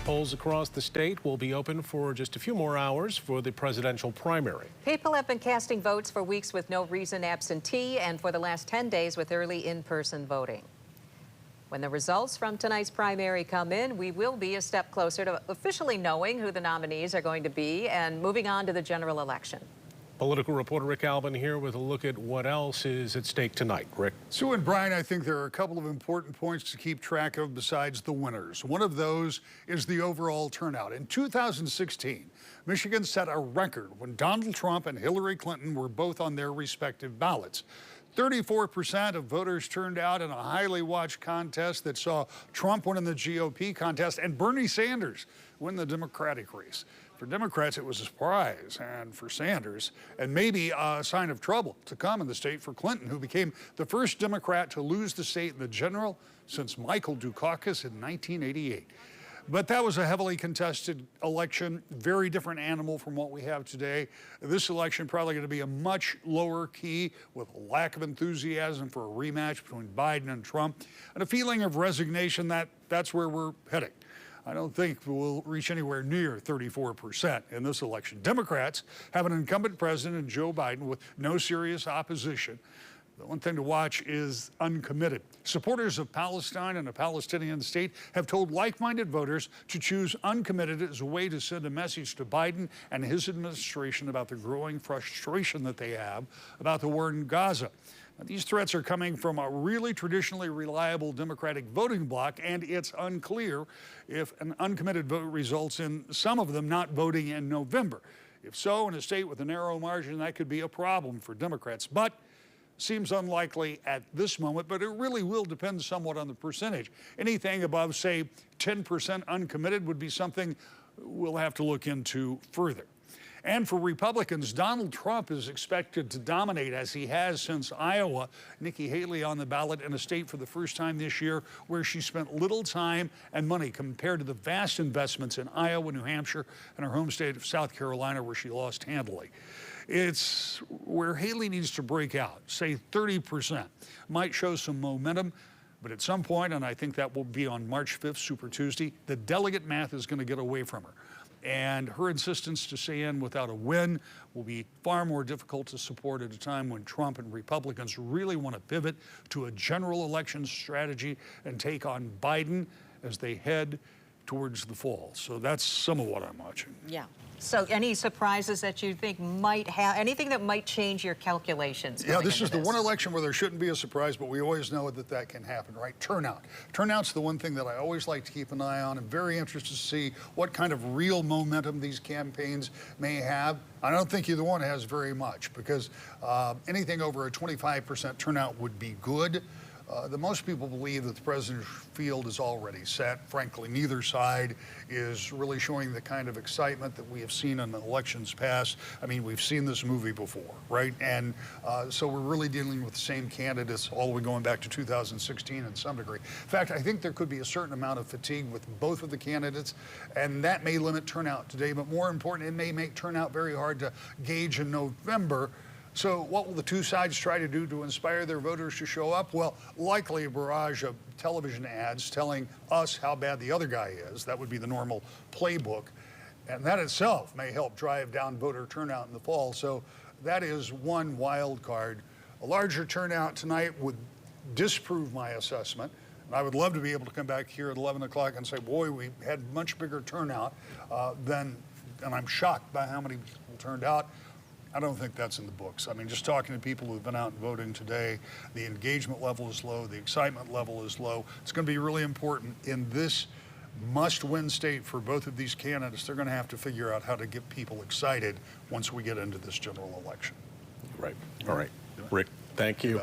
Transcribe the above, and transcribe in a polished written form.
Polls across the state will be open for just a few more hours for the presidential primary. People have been casting votes for weeks with no reason absentee and for the last 10 days with early in-person voting. When the results from tonight's primary come in, we will be a step closer to officially knowing who the nominees are going to be and moving on to the general election. Political reporter Rick Albin here with a look at what else is at stake tonight. Rick. Sue and Brian, I think there are a couple of important points to keep track of besides the winners. One of those is the overall turnout. In 2016, Michigan set a record when Donald Trump and Hillary Clinton were both on their respective ballots. 34% of voters turned out in a highly watched contest that saw Trump win in the GOP contest and Bernie Sanders win the Democratic race. For Democrats, it was a surprise, and for Sanders, and maybe a sign of trouble to come in the state for Clinton, who became the first Democrat to lose the state in the general since Michael Dukakis in 1988. But that was a heavily contested election, very different animal from what we have today. This election probably going to be a much lower key with a lack of enthusiasm for a rematch between Biden and Trump and a feeling of resignation that that's where we're heading. I don't think we'll reach anywhere near 34% in this election. Democrats have an incumbent president, Joe Biden, with no serious opposition. The one thing to watch is uncommitted. Supporters of Palestine and a Palestinian state have told like-minded voters to choose uncommitted as a way to send a message to Biden and his administration about the growing frustration that they have about the war in Gaza. Now, these threats are coming from a really traditionally reliable Democratic voting bloc, and it's unclear if an uncommitted vote results in some of them not voting in November. If so, in a state with a narrow margin, that could be a problem for Democrats. But seems unlikely at this moment, but it really will depend somewhat on the percentage. Anything above, say, 10% uncommitted would be something we'll have to look into further. And for Republicans, Donald Trump is expected to dominate as he has since Iowa. Nikki Haley on the ballot in a state for the first time this year where she spent little time and money compared to the vast investments in Iowa, New Hampshire, and her home state of South Carolina where she lost handily. It's where Haley needs to break out, say 30%. Might show some momentum, but at some point, and I think that will be on March 5th, Super Tuesday, the delegate math is going to get away from her. And her insistence to stay in without a win will be far more difficult to support at a time when Trump and Republicans really want to pivot to a general election strategy and take on Biden as they head towards the fall. So that's some of what I'm watching. Yeah. So any surprises that you think might have, anything that might change your calculations? Yeah, this is the one election where there shouldn't be a surprise, but we always know that that can happen, right? Turnout. Turnout's the one thing that I always like to keep an eye on. I'm very interested to see what kind of real momentum these campaigns may have. I don't think either one has very much because anything over a 25% turnout would be good. The most people believe that the president's field is already set. Frankly, neither side is really showing the kind of excitement that we have seen in the elections past. I mean, we've seen this movie before, right? And so we're really dealing with the same candidates all the way going back to 2016 in some degree. In fact, I think there could be a certain amount of fatigue with both of the candidates, and that may limit turnout today. But more important, it may make turnout very hard to gauge in November. So what will the two sides try to do to inspire their voters to show up? Well, likely a barrage of television ads telling us how bad the other guy is. That would be the normal playbook. And that itself may help drive down voter turnout in the fall. So that is one wild card. A larger turnout tonight would disprove my assessment. And I would love to be able to come back here at 11 o'clock and say, boy, we had much bigger turnout and I'm shocked by how many people turned out. I don't think that's in the books. I mean, just talking to people who've been out and voting today, the engagement level is low, the excitement level is low. It's going to be really important in this must-win state for both of these candidates. They're going to have to figure out how to get people excited once we get into this general election. Right. All right. Rick, thank you.